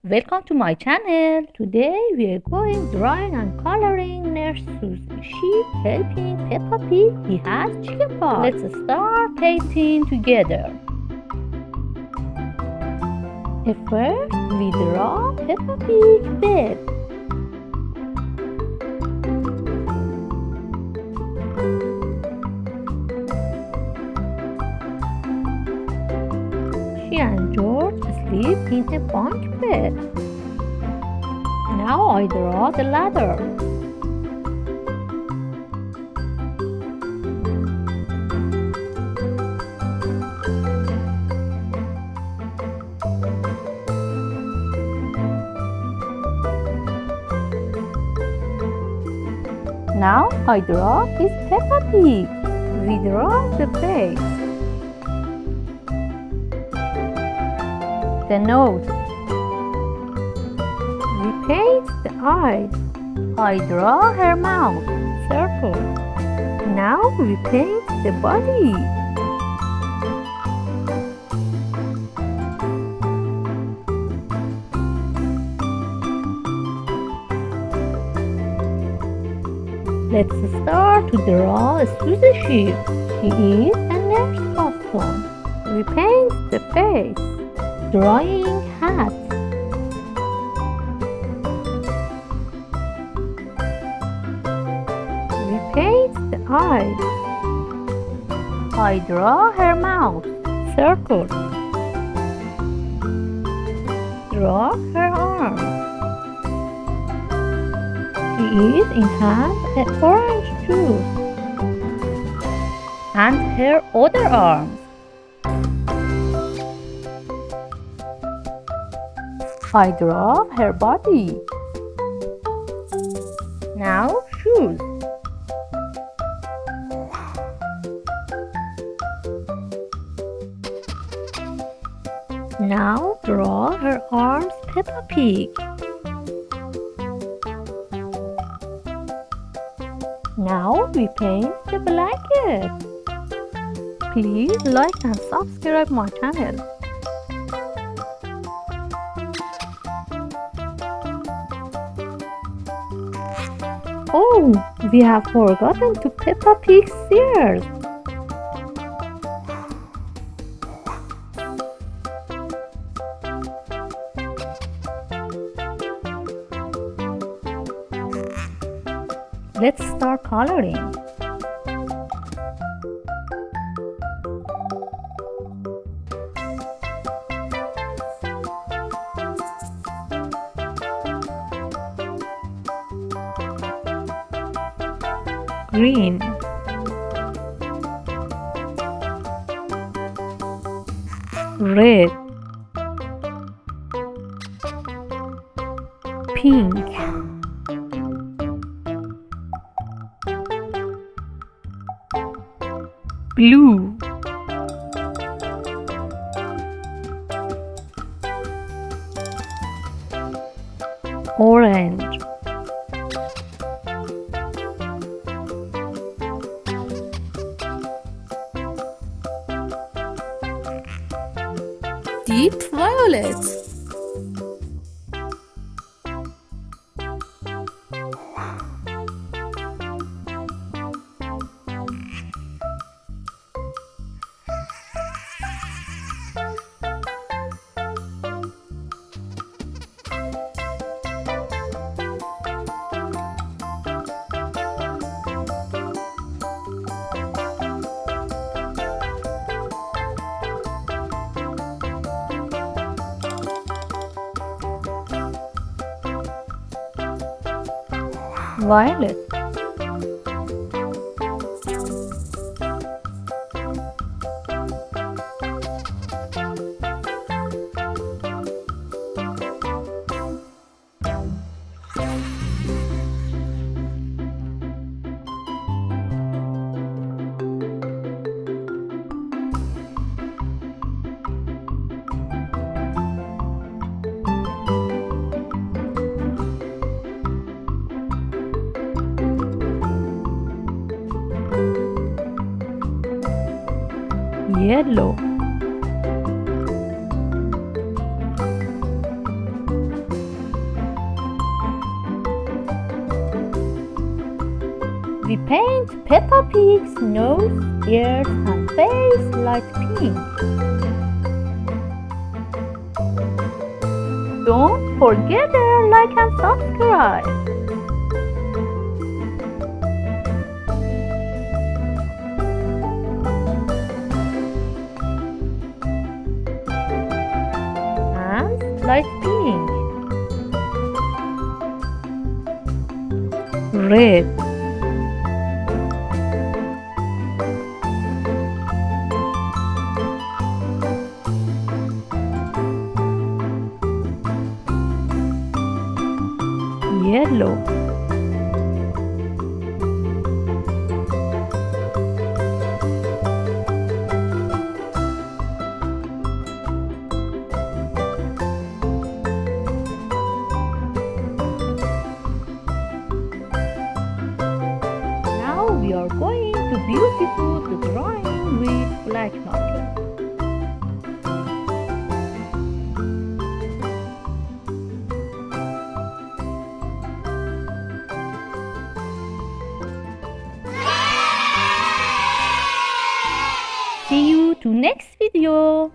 Welcome to my channel. Today we are going drawing and coloring Nurse Suzy. She's helping Peppa Pig. He has chickenpox. Let's start painting together. First we draw Peppa Pig's bed. She and George sleep in a bunk bed. Now I draw the ladder. Now I draw this Peppa Pig. We draw the face, the nose. We paint the eyes. I draw her mouth, circle. Now we paint the body. Let's start to draw a Suzy sheep. She is a nurse costume. We paint the face, drawing hat. We paint the eyes. I draw her mouth, circle. Draw her arms. She is in hand an orange juice and her other arms. I draw her body. Now shoes. Now draw her arms, Peppa Pig. Now we paint the blanket. Please like and subscribe my channel. Oh, we have forgotten to Peppa Pig's ears. Let's start coloring. Green, red, pink, blue, orange, deep violet, violet, yellow, We paint Peppa Pig's nose, ears, and face light pink. Don't forget to like and subscribe. And light pink. Red. Yellow. Now we are going to beautify the drawing with black marker. See you to next video.